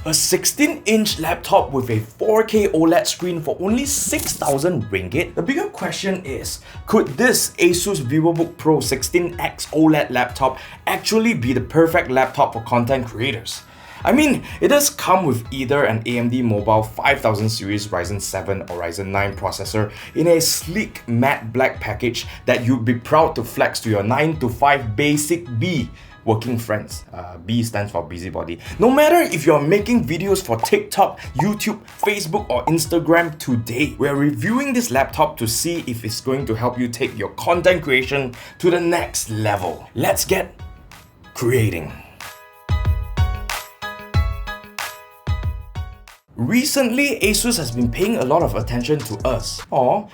A 16-inch laptop with a 4K OLED screen for only 6,000 ringgit? The bigger question is, could this Asus Vivobook Pro 16X OLED laptop actually be the perfect laptop for content creators? I mean, it does come with either an AMD Mobile 5000 series Ryzen 7 or Ryzen 9 processor in a sleek matte black package that you'd be proud to flex to your 9 to 5 basic B working friends. B stands for busybody. No matter if you're making videos for TikTok, YouTube, Facebook or Instagram, today we're reviewing this laptop to see if it's going to help you take your content creation to the next level. Let's get creating. Recently, Asus has been paying a lot of attention to us.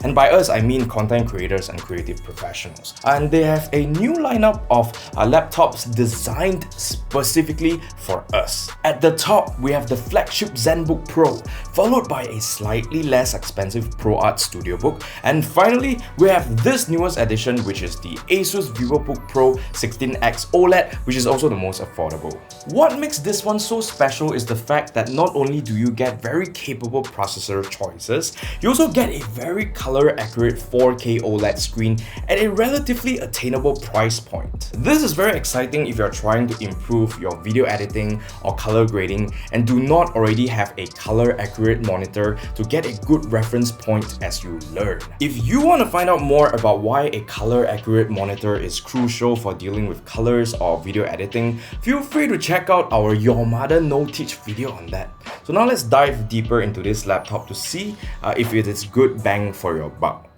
And by us, I mean content creators and creative professionals. And they have a new lineup of laptops designed specifically for us. At the top, we have the flagship ZenBook Pro, followed by a slightly less expensive ProArt Studio Book. And finally, we have this newest edition, which is the Asus Vivobook Pro 16X OLED, which is also the most affordable. What makes this one so special is the fact that not only do you get very capable processor choices, you also get a very color accurate 4K OLED screen at a relatively attainable price point. This is very exciting if you're trying to improve your video editing or color grading and do not already have a color accurate monitor to get a good reference point as you learn. If you want to find out more about why a color accurate monitor is crucial for dealing with colors or video editing, feel free to check out our Your Mother No Teach video on that. So now let's dive deeper into this laptop to see if it is good bang for your buck.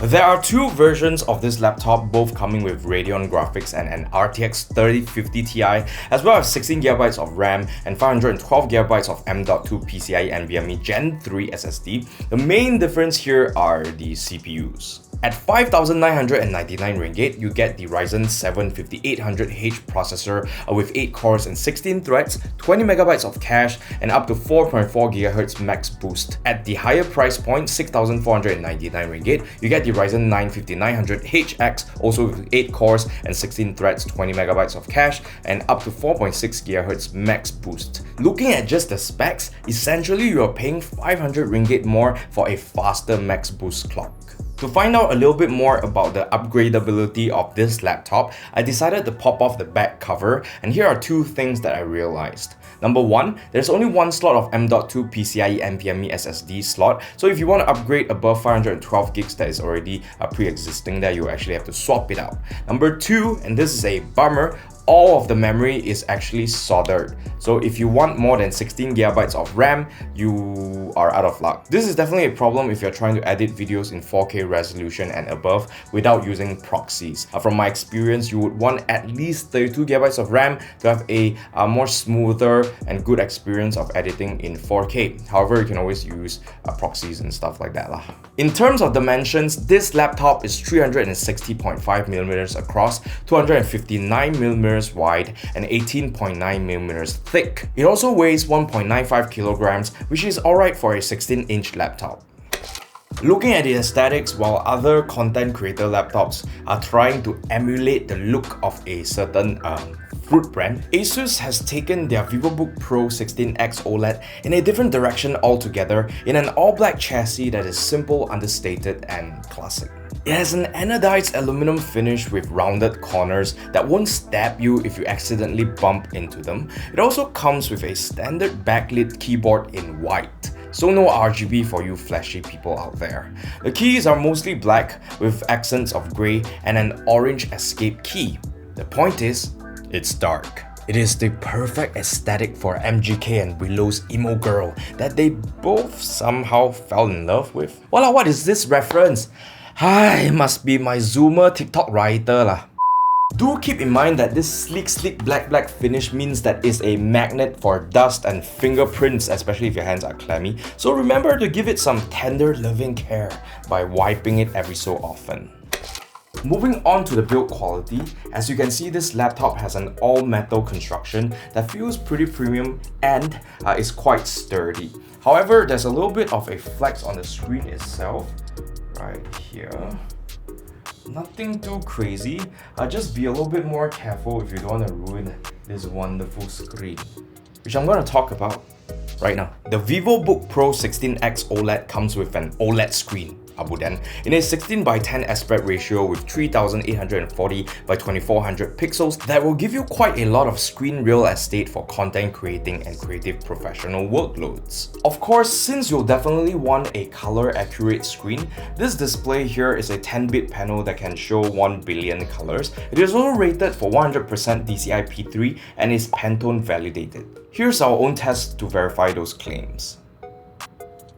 There are two versions of this laptop, both coming with Radeon graphics and an RTX 3050 Ti, as well as 16GB of RAM and 512GB of M.2 PCIe NVMe Gen 3 SSD. The main difference here are the CPUs. At 5,999 ringgit, you get the Ryzen 7 5800H processor with 8 cores and 16 threads, 20MB of cache, and up to 4.4 GHz max boost. At the higher price point, 6,499 ringgit, you get the Ryzen 9 5900HX, also with 8 cores and 16 threads, 20MB of cache, and up to 4.6 GHz max boost. Looking at just the specs, essentially you are paying 500 ringgit more for a faster max boost clock. To find out a little bit more about the upgradability of this laptop, I decided to pop off the back cover, and here are two things that I realized. Number one, there's only one slot of M.2 PCIe NVMe SSD slot, so if you want to upgrade above 512 gigs that is already pre-existing there, you actually have to swap it out. Number two, and this is a bummer, all of the memory is actually soldered. So if you want more than 16GB of RAM, you are out of luck. This is definitely a problem if you're trying to edit videos in 4K resolution and above without using proxies. From my experience, you would want at least 32GB of RAM to have a more smoother and good experience of editing in 4K. However, you can always use proxies and stuff like that lah. In terms of dimensions, this laptop is 360.5mm across, 259mm wide, and 18.9mm thick. It also weighs 1.95 kilograms, which is alright for a 16-inch laptop. Looking at the aesthetics, while other content creator laptops are trying to emulate the look of a certain fruit brand, Asus has taken their Vivobook Pro 16X OLED in a different direction altogether, in an all-black chassis that is simple, understated, and classic. It has an anodized aluminum finish with rounded corners that won't stab you if you accidentally bump into them. It also comes with a standard backlit keyboard in white, so no RGB for you flashy people out there. The keys are mostly black with accents of grey and an orange escape key. The point is, it's dark. It is the perfect aesthetic for MGK and Willow's emo girl that they both somehow fell in love with. Voila, what is this reference? It must be my Zoomer TikTok writer lah. Do keep in mind that this sleek black finish means that it's a magnet for dust and fingerprints, especially if your hands are clammy. So remember to give it some tender loving care by wiping it every so often. Moving on to the build quality, as you can see, this laptop has an all-metal construction that feels pretty premium and is quite sturdy. However, there's a little bit of a flex on the screen itself, right here. Nothing too crazy, just be a little bit more careful if you don't want to ruin this wonderful screen. which I'm going to talk about right now. The Vivobook Pro 16X OLED comes with an OLED screen in a 16:10 aspect ratio with 3840 by 2400 pixels that will give you quite a lot of screen real estate for content creating and creative professional workloads. Of course, since you'll definitely want a color accurate screen, this display here is a 10-bit panel that can show 1 billion colors. It is also rated for 100% DCI-P3 and is Pantone validated. Here's our own test to verify those claims.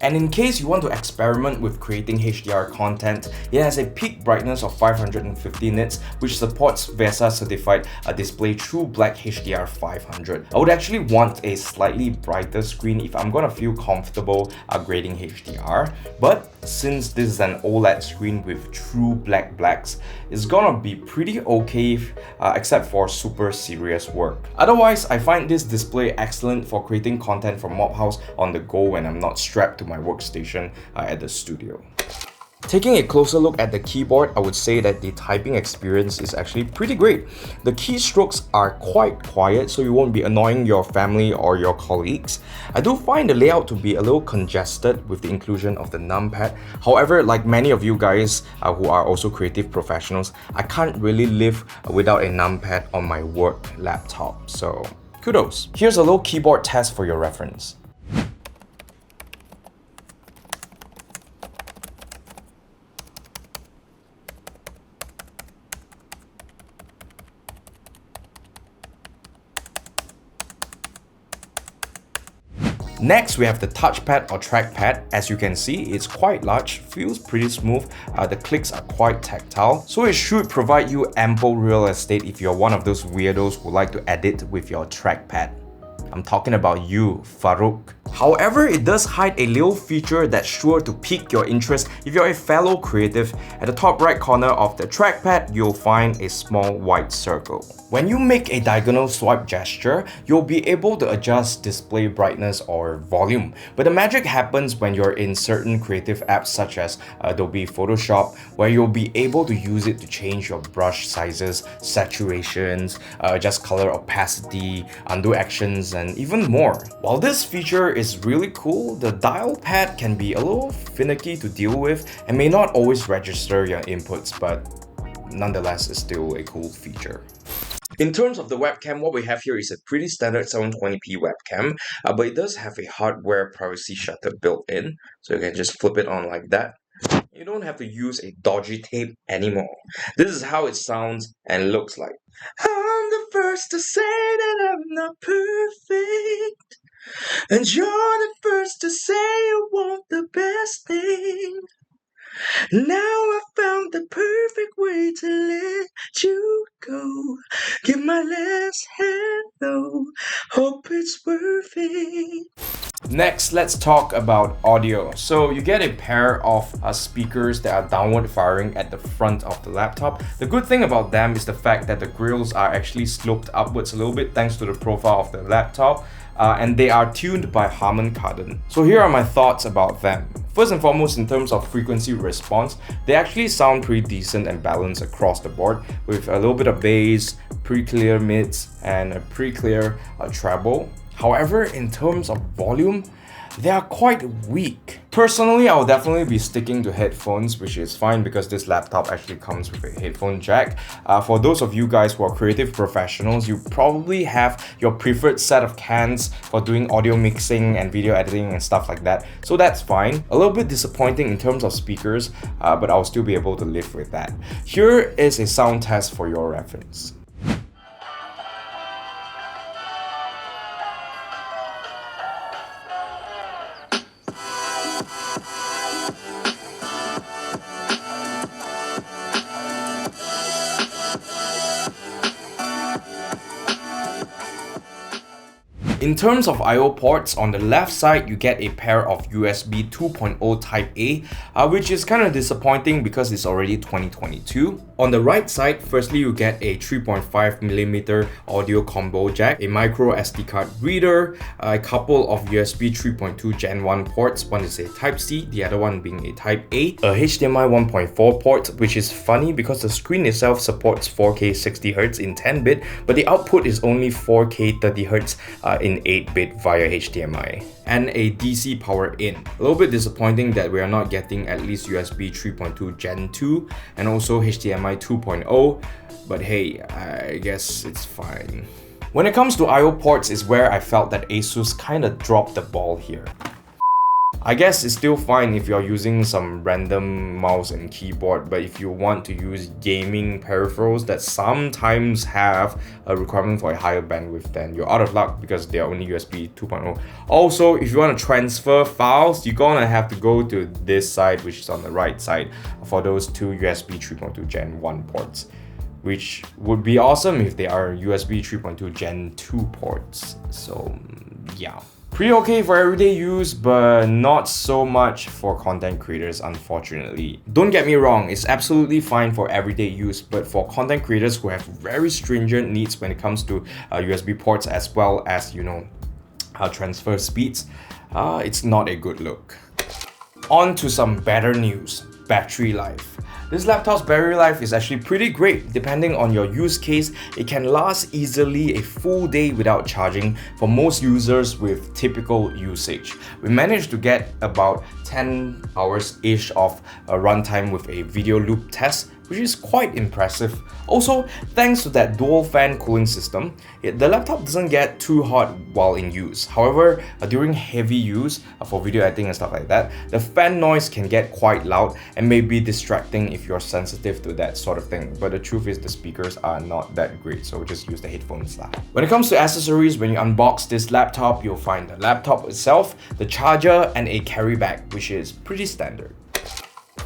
And in case you want to experiment with creating HDR content, it has a peak brightness of 550 nits, which supports VESA certified display True Black HDR 500. I would actually want a slightly brighter screen if I'm gonna feel comfortable upgrading HDR, but since this is an OLED screen with true blacks, it's gonna be pretty okay except for super serious work. Otherwise, I find this display excellent for creating content for Mobhouse on the go when I'm not strapped to my workstation at the studio. Taking a closer look at the keyboard, I would say that the typing experience is actually pretty great. The keystrokes are quite quiet, so you won't be annoying your family or your colleagues. I do find the layout to be a little congested with the inclusion of the numpad. However, like many of you guys who are also creative professionals, I can't really live without a numpad on my work laptop, so kudos. Here's a little keyboard test for your reference. Next, we have the touchpad or trackpad. As you can see, it's quite large, feels pretty smooth, the clicks are quite tactile, so it should provide you ample real estate if you're one of those weirdos who like to edit with your trackpad. I'm talking about you, Farouk. However, it does hide a little feature that's sure to pique your interest if you're a fellow creative. At the top right corner of the trackpad, you'll find a small white circle. When you make a diagonal swipe gesture, you'll be able to adjust display brightness or volume. But the magic happens when you're in certain creative apps such as Adobe Photoshop, where you'll be able to use it to change your brush sizes, saturations, adjust color opacity, undo actions, and even more. While this feature is really cool, the dial pad can be a little finicky to deal with and may not always register your inputs, but nonetheless it's still a cool feature. In terms of the webcam, what we have here is a pretty standard 720p webcam, but it does have a hardware privacy shutter built in, so you can just flip it on like that. You don't have to use a dodgy tape anymore. This is how it sounds and looks like. I'm the first to say that I'm not perfect, and you're the first to say you want the best thing. Now I found the perfect way to let you go. Give my last hello, hope it's worth it. Next, let's talk about audio. So you get a pair of speakers that are downward firing at the front of the laptop. The good thing about them is the fact that the grills are actually sloped upwards a little bit thanks to the profile of the laptop. And they are tuned by Harman Kardon. So here are my thoughts about them. First and foremost, in terms of frequency response, they actually sound pretty decent and balanced across the board with a little bit of bass, pretty clear mids, and a pretty clear treble. However, in terms of volume, they are quite weak. Personally, I'll definitely be sticking to headphones, which is fine because this laptop actually comes with a headphone jack. For those of you guys who are creative professionals, you probably have your preferred set of cans for doing audio mixing and video editing and stuff like that, so that's fine. A little bit disappointing in terms of speakers, but I'll still be able to live with that. Here is a sound test for your reference. In terms of I/O ports, on the left side you get a pair of USB 2.0 Type A, which is kind of disappointing because it's already 2022. On the right side, firstly you get a 3.5mm audio combo jack, a micro SD card reader, a couple of USB 3.2 Gen 1 ports, one is a Type-C, the other one being a Type-A, a HDMI 1.4 port, which is funny because the screen itself supports 4K 60Hz in 10-bit, but the output is only 4K 30Hz in 8-bit via HDMI. And a DC power in. A little bit disappointing that we are not getting at least USB 3.2 Gen 2 and also HDMI 2.0, but hey, I guess it's fine. When it comes to I/O ports is where I felt that Asus kinda dropped the ball here. I guess it's still fine if you're using some random mouse and keyboard, but if you want to use gaming peripherals that sometimes have a requirement for a higher bandwidth, then you're out of luck because they are only USB 2.0. Also, if you want to transfer files, you're gonna have to go to this side, which is on the right side, for those two USB 3.2 Gen 1 ports, which would be awesome if they are USB 3.2 Gen 2 ports. So yeah. Pretty okay for everyday use, but not so much for content creators, unfortunately. Don't get me wrong, it's absolutely fine for everyday use, but for content creators who have very stringent needs when it comes to USB ports as well as, transfer speeds, it's not a good look. On to some better news, battery life. This laptop's battery life is actually pretty great. Depending on your use case, it can last easily a full day without charging for most users with typical usage. We managed to get about 10 hours-ish of runtime with a video loop test, which is quite impressive. Also, thanks to that dual fan cooling system, the laptop doesn't get too hot while in use. However, during heavy use for video editing and stuff like that, the fan noise can get quite loud and may be distracting if you're sensitive to that sort of thing. But the truth is the speakers are not that great, so just use the headphones lah. When it comes to accessories, when you unbox this laptop, you'll find the laptop itself, the charger, and a carry bag, which is pretty standard.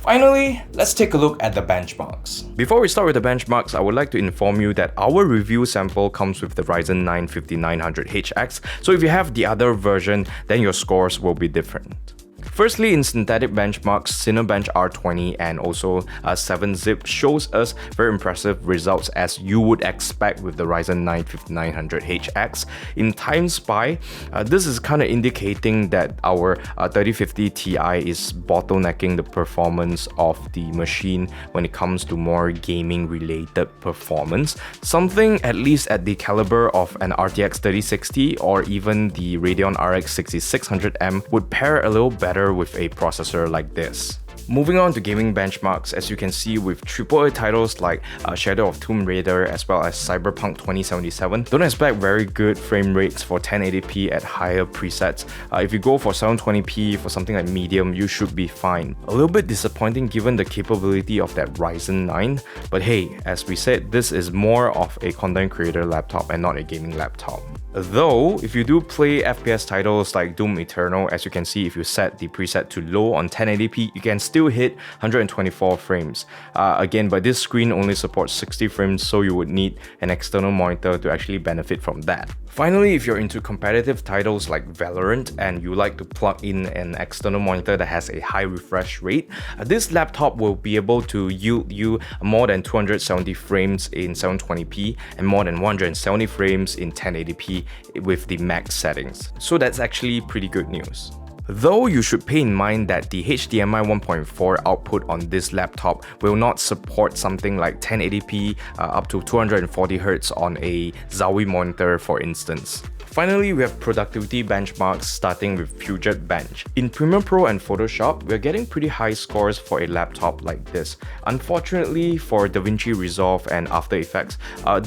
Finally, let's take a look at the benchmarks. Before we start with the benchmarks, I would like to inform you that our review sample comes with the Ryzen 9 5900HX, so if you have the other version, then your scores will be different. Firstly, in synthetic benchmarks, Cinebench R20 and also 7-zip shows us very impressive results as you would expect with the Ryzen 9 5900HX. In Time Spy, this is kind of indicating that our 3050 Ti is bottlenecking the performance of the machine when it comes to more gaming related performance. Something at least at the caliber of an RTX 3060 or even the Radeon RX 6600M would pair a little better with a processor like this. Moving on to gaming benchmarks, as you can see with AAA titles like Shadow of Tomb Raider as well as Cyberpunk 2077, don't expect very good frame rates for 1080p at higher presets. If you go for 720p for something like medium, you should be fine. A little bit disappointing given the capability of that Ryzen 9, but hey, as we said, this is more of a content creator laptop and not a gaming laptop. Though, if you do play FPS titles like Doom Eternal, as you can see if you set the preset to low on 1080p, you can still hit 124 frames. Again, but this screen only supports 60 frames, so you would need an external monitor to actually benefit from that. Finally, if you're into competitive titles like Valorant and you like to plug in an external monitor that has a high refresh rate, this laptop will be able to yield you more than 270 frames in 720p and more than 170 frames in 1080p with the max settings. So that's actually pretty good news. Though you should pay in mind that the HDMI 1.4 output on this laptop will not support something like 1080p up to 240Hz on a Zowie monitor, for instance. Finally, we have productivity benchmarks starting with Puget Bench. In Premiere Pro and Photoshop, we're getting pretty high scores for a laptop like this. Unfortunately, for DaVinci Resolve and After Effects,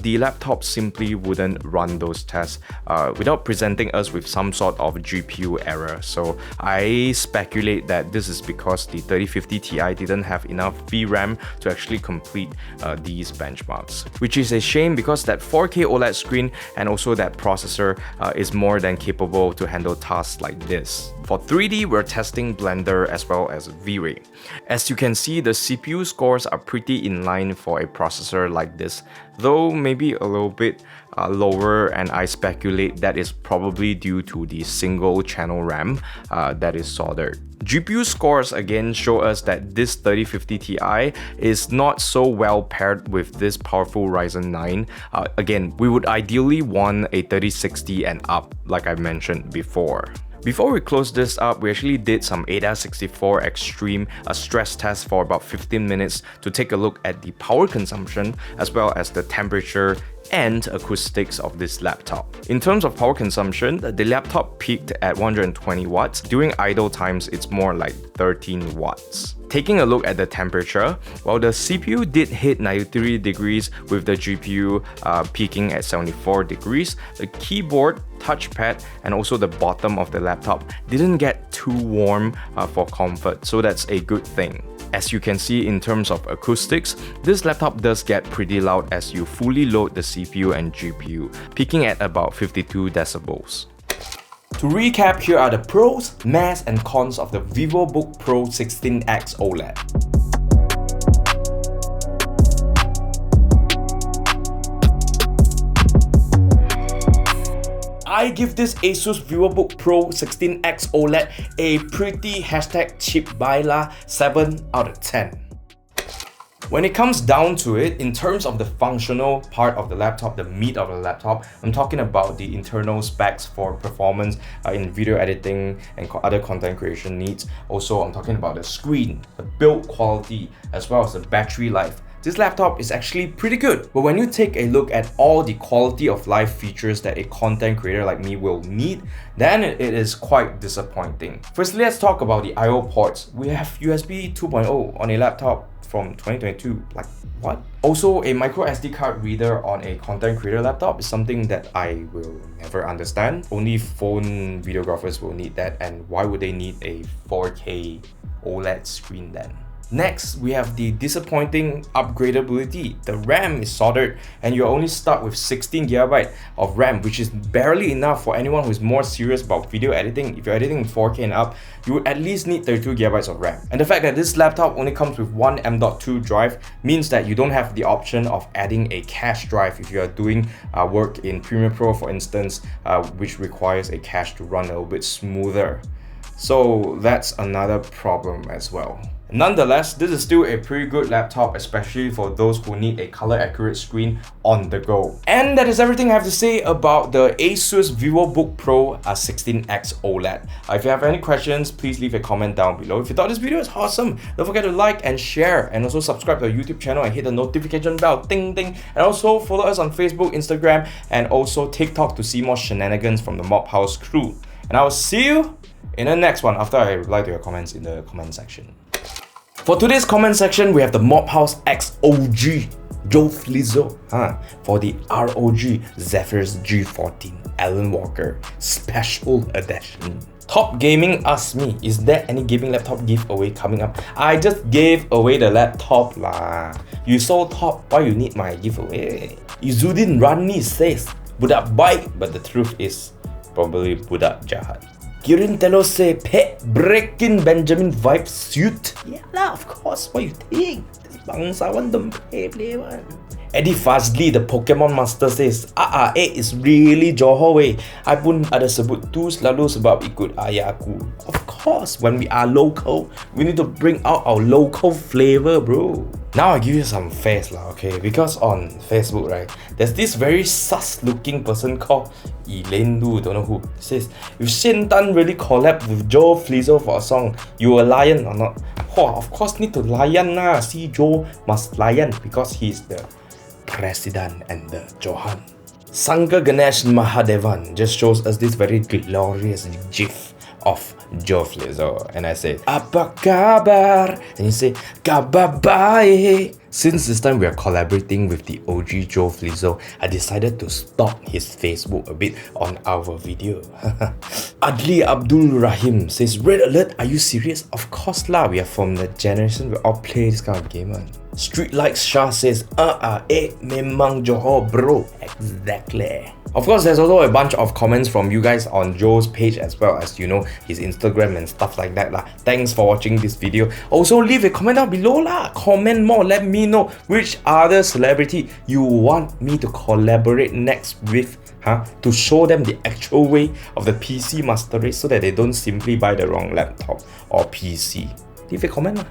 the laptop simply wouldn't run those tests without presenting us with some sort of GPU error. So I speculate that this is because the 3050 Ti didn't have enough VRAM to actually complete these benchmarks. Which is a shame because that 4K OLED screen and also that processor is more than capable to handle tasks like this. For 3D, we're testing Blender as well as V-Ray. As you can see, the CPU scores are pretty in line for a processor like this, though maybe a little bit lower, and I speculate that is probably due to the single channel RAM that is soldered. GPU scores again show us that this 3050 Ti is not so well paired with this powerful Ryzen 9. Again, we would ideally want a 3060 and up, like I mentioned before. Before we close this up, we actually did some ADAS 64 Extreme, a stress test for about 15 minutes to take a look at the power consumption as well as the temperature and acoustics of this laptop. In terms of power consumption, the laptop peaked at 120 watts. During idle times, it's more like 13 watts. Taking a look at the temperature, while the CPU did hit 93 degrees with the GPU peaking at 74 degrees, the keyboard, touchpad, and also the bottom of the laptop didn't get too warm for comfort, so that's a good thing. As you can see in terms of acoustics, this laptop does get pretty loud as you fully load the CPU and GPU, peaking at about 52 decibels. To recap, here are the pros, mas, and cons of the Vivobook Pro 16X OLED. I give this Asus Vivobook Pro 16X OLED a pretty #cheap baila 7 out of 10. When it comes down to it, in terms of the functional part of the laptop, the meat of the laptop, I'm talking about the internal specs for performance in video editing and other content creation needs. Also, I'm talking about the screen, the build quality, as well as the battery life. This laptop is actually pretty good, but when you take a look at all the quality of life features that a content creator like me will need, then it is quite disappointing. Firstly, let's talk about the I/O ports. We have USB 2.0 on a laptop from 2022, like what? Also, a micro SD card reader on a content creator laptop is something that I will never understand. Only phone videographers will need that, and why would they need a 4K OLED screen then? Next, we have the disappointing upgradability. The RAM is soldered and you're only stuck with 16GB of RAM, which is barely enough for anyone who is more serious about video editing. If you're editing in 4K and up, you would at least need 32GB of RAM. And the fact that this laptop only comes with one M.2 drive means that you don't have the option of adding a cache drive if you are doing work in Premiere Pro, for instance, which requires a cache to run a little bit smoother. So that's another problem as well. Nonetheless, this is still a pretty good laptop, especially for those who need a color accurate screen on the go. And that is everything I have to say about the Asus Vivobook Pro 16X OLED. If you have any questions, please leave a comment down below. If you thought this video is awesome, don't forget to like and share, and also subscribe to our YouTube channel and hit the notification bell, ding ding, and also follow us on Facebook, Instagram, and also TikTok to see more shenanigans from the Mob House crew. And I will see you in the next one after I reply to your comments in the comment section. For today's comment section, we have the Mob House X OG Joe Flizzo for the ROG Zephyrus G14 Alan Walker Special Edition. Top Gaming asked me, is there any gaming laptop giveaway coming up? I just gave away the laptop lah. You so top, why you need my giveaway? Izzuddin Rani says, budak baik, but the truth is probably budak jahat. Kirin Telo say, pet breaking Benjamin vibe suit. Yeah lah, of course. What you think? This bangsawan don't play one. Eddie Fazli, the Pokemon Master says, is really Johor way. I pun ada sebut tu selalu sebab ikut ayah aku. Of course, when we are local, we need to bring out our local flavor, bro. Now I give you some face lah, okay? Because on Facebook, right, there's this very sus looking person called Elaine Lu, don't know who, says, if Shen Dan really collab with Joe Flizzo for a song, you a lion or not? Oh, of course need to lion lah. See, Joe must lion because he's the president and the Johan. Sankar Ganesh Mahadevan just shows us this very glorious gif of Joe Flizzo, and I say, apa kabar? And you say, kabar baik. Since this time we are collaborating with the OG Joe Flizzo, I decided to stalk his Facebook a bit on our video. Adli Abdul Rahim says, Red Alert, are you serious? Of course lah, we are from the generation we all play this kind of game. Street Like Shah says, memang Johor bro. Exactly. Of course, there's also a bunch of comments from you guys on Joe's page as well as, you know, his Instagram and stuff like that lah. Thanks for watching this video. Also, leave a comment down below lah. Comment more. Let me know which other celebrity you want me to collaborate next with, to show them the actual way of the PC master race so that they don't simply buy the wrong laptop or PC. Leave a comment lah.